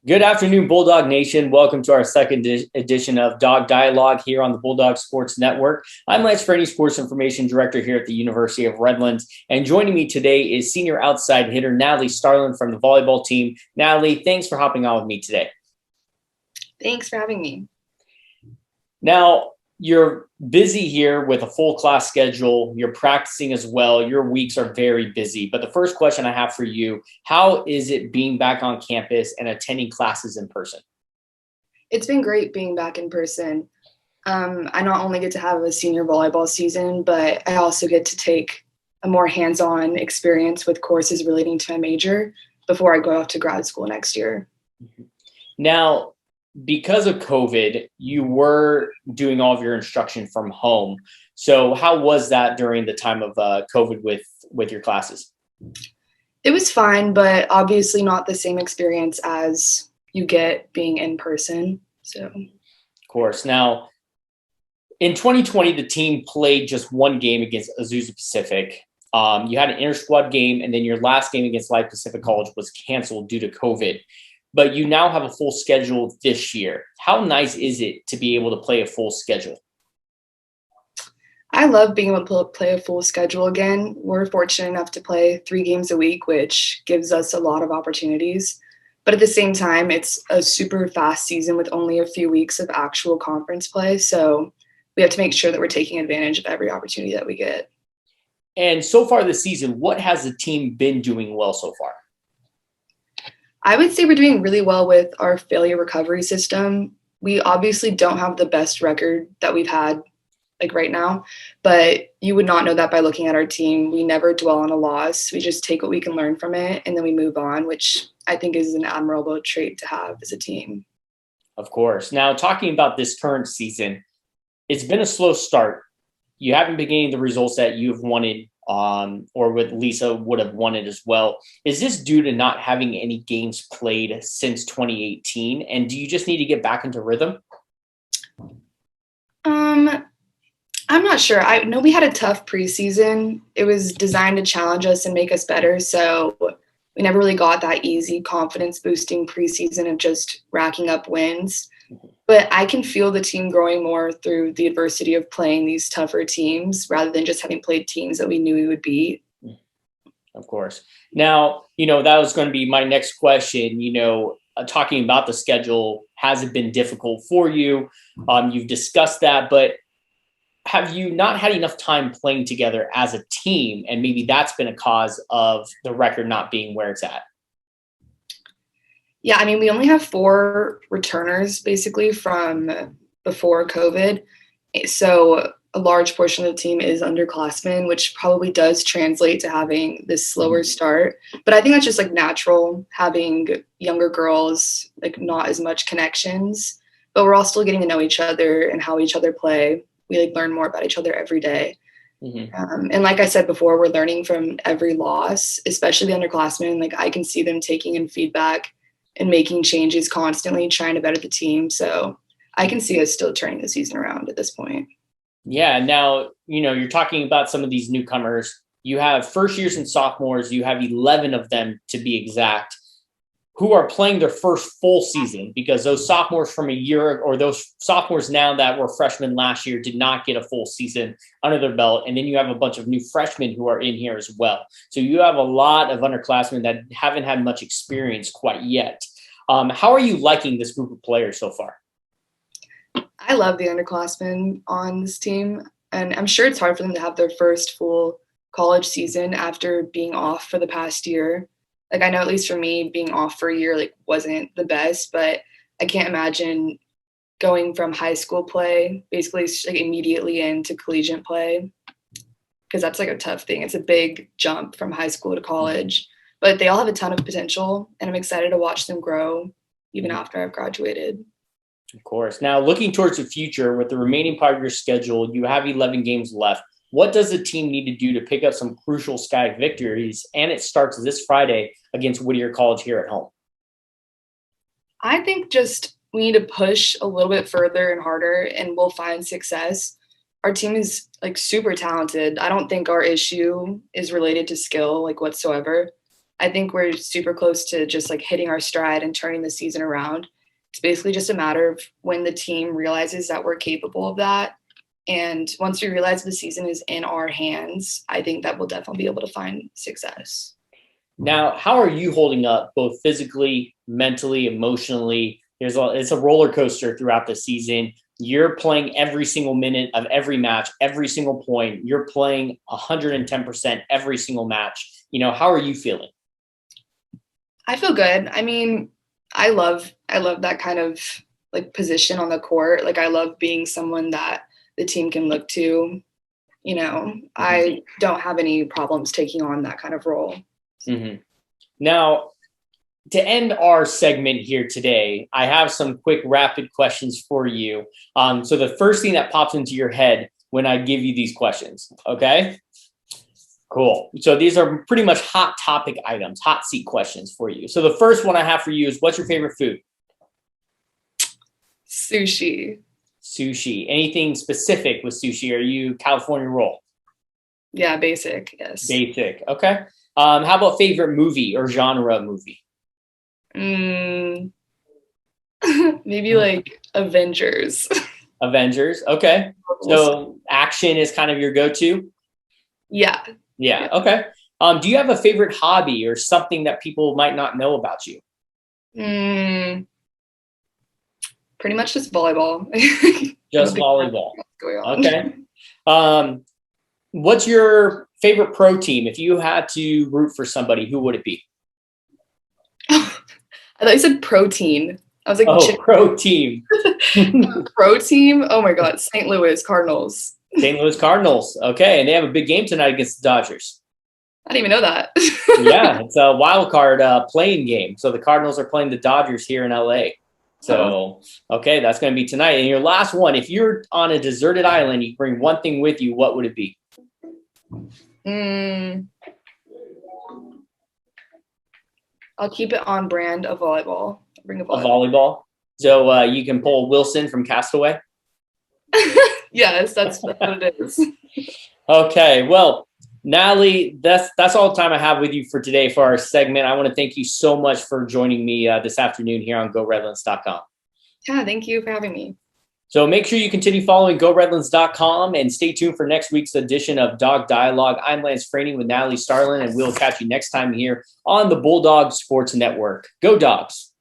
Good afternoon, Bulldog Nation. Welcome to our second edition of Dawg Dialogue here on the Bulldog Sports Network. I'm Lance Frenny, Sports Information Director here at the University of Redlands. And joining me today is senior outside hitter Natalie Starlin from the volleyball team. Natalie, thanks for hopping on with me today. Thanks for having me. Now, you're busy here with a full class schedule. You're practicing as well. Your weeks are very busy. But the first question I have for you, how is it being back on campus and attending classes in person? It's been great being back in person. I not only get to have a senior volleyball season, but I also get to take a more hands-on experience with courses relating to my major before I go off to grad school next year. Now, because of COVID, you were doing all of your instruction from home. So how was that during the time of COVID with your classes? It was fine, but obviously not the same experience as you get being in person. Of course. Now, in 2020, the team played just one game against Azusa Pacific. You had an inter-squad game, and then your last game against Life Pacific College was canceled due to COVID. But you now have a full schedule this year. How nice is it to be able to play a full schedule? I love being able to play a full schedule again. We're fortunate enough to play 3 games a week, which gives us a lot of opportunities. But at the same time, it's a super fast season with only a few weeks of actual conference play. So we have to make sure that we're taking advantage of every opportunity that we get. And so far this season, what has the team been doing well so far? I would say we're doing really well with our failure recovery system. We obviously don't have the best record that we've had right now, but you would not know that by looking at our team. We never dwell on a loss. We just take what we can learn from it and then we move on, which I think is an admirable trait to have as a team. Of course. Now, talking about this current season, it's been a slow start. You haven't been getting the results that you've wanted, or with Lisa would have wanted as well. Is this due to not having any games played since 2018? And do you just need to get back into rhythm? I'm not sure. I know we had a tough preseason. It was designed to challenge us and make us better. So we never really got that easy confidence boosting preseason of just racking up wins. But I can feel the team growing more through the adversity of playing these tougher teams rather than just having played teams that we knew we would beat. Of course. Now, that was going to be my next question. Talking about the schedule, has it been difficult for you? You've discussed that, but have you not had enough time playing together as a team? And maybe that's been a cause of the record not being where it's at. Yeah, I mean, we only have 4 returners basically from before COVID. So a large portion of the team is underclassmen, which probably does translate to having this slower start. But I think that's just natural, having younger girls, not as much connections, but we're all still getting to know each other and how each other play. We learn more about each other every day. And like I said before, we're learning from every loss, especially the underclassmen. I can see them taking in feedback and making changes constantly, trying to better the team. So I can see us still turning the season around at this point. Yeah. Now, you're talking about some of these newcomers. You have first years and sophomores. You have 11 of them to be exact, who are playing their first full season, because those sophomores from a year, or those sophomores now that were freshmen last year, did not get a full season under their belt. And then you have a bunch of new freshmen who are in here as well. So you have a lot of underclassmen that haven't had much experience quite yet. How are you liking this group of players so far? I love the underclassmen on this team, and I'm sure it's hard for them to have their first full college season after being off for the past year. I know, at least for me, being off for a year wasn't the best, but I can't imagine going from high school play basically immediately into collegiate play, because that's a tough thing. It's a big jump from high school to college, but they all have a ton of potential, and I'm excited to watch them grow even after I've graduated. Of course. Now, looking towards the future, with the remaining part of your schedule, you have 11 games left. What does the team need to do to pick up some crucial SCIAC victories? And it starts this Friday against Whittier College here at home. I think just we need to push a little bit further and harder, and we'll find success. Our team is super talented. I don't think our issue is related to skill whatsoever. I think we're super close to just like hitting our stride and turning the season around. It's basically just a matter of when the team realizes that we're capable of that. And once we realize the season is in our hands, I think that we'll definitely be able to find success. Now, how are you holding up both physically, mentally, emotionally? It's a roller coaster throughout the season. You're playing every single minute of every match, every single point. You're playing 110% every single match. How are you feeling? I feel good. I mean, I love that kind of like position on the court. Like I love being someone that the team can look to. I don't have any problems taking on that kind of role. Mm-hmm. Now, to end our segment here today, I have some quick rapid questions for you. So the first thing that pops into your head when I give you these questions, okay? Cool. So these are pretty much hot topic items, hot seat questions for you. So the first one I have for you is, what's your favorite food? Sushi. Sushi. Anything specific with sushi? Are you California roll? Yeah, basic. Yes. Basic. Okay. How about favorite movie or genre of movie? Maybe like Avengers. Avengers. Okay. So action is kind of your go-to? Yeah. Yeah. Okay. Do you have a favorite hobby or something that people might not know about you? Pretty much just volleyball. Just volleyball. Okay. What's your favorite pro team? If you had to root for somebody, who would it be? I thought you said protein. I was like, pro team. Pro team? Oh my God. St. Louis Cardinals. St. Louis Cardinals. Okay. And they have a big game tonight against the Dodgers. I didn't even know that. Yeah. It's a wild card playing game. So the Cardinals are playing the Dodgers here in LA. So, okay, that's going to be tonight. And your last one, if you're on a deserted island, you bring one thing with you, what would it be? I'll keep it on brand, a volleyball. Bring a volleyball. So you can pull Wilson from Castaway? Yes, that's what it is. Okay, well, Natalie, that's all the time I have with you for today for our segment. I want to thank you so much for joining me this afternoon here on GoRedlands.com. Yeah, thank you for having me. So make sure you continue following GoRedlands.com and stay tuned for next week's edition of Dawg Dialogue. I'm Lance Franey with Natalie Starlin, and we'll catch you next time here on the Bulldog Sports Network. Go Dogs!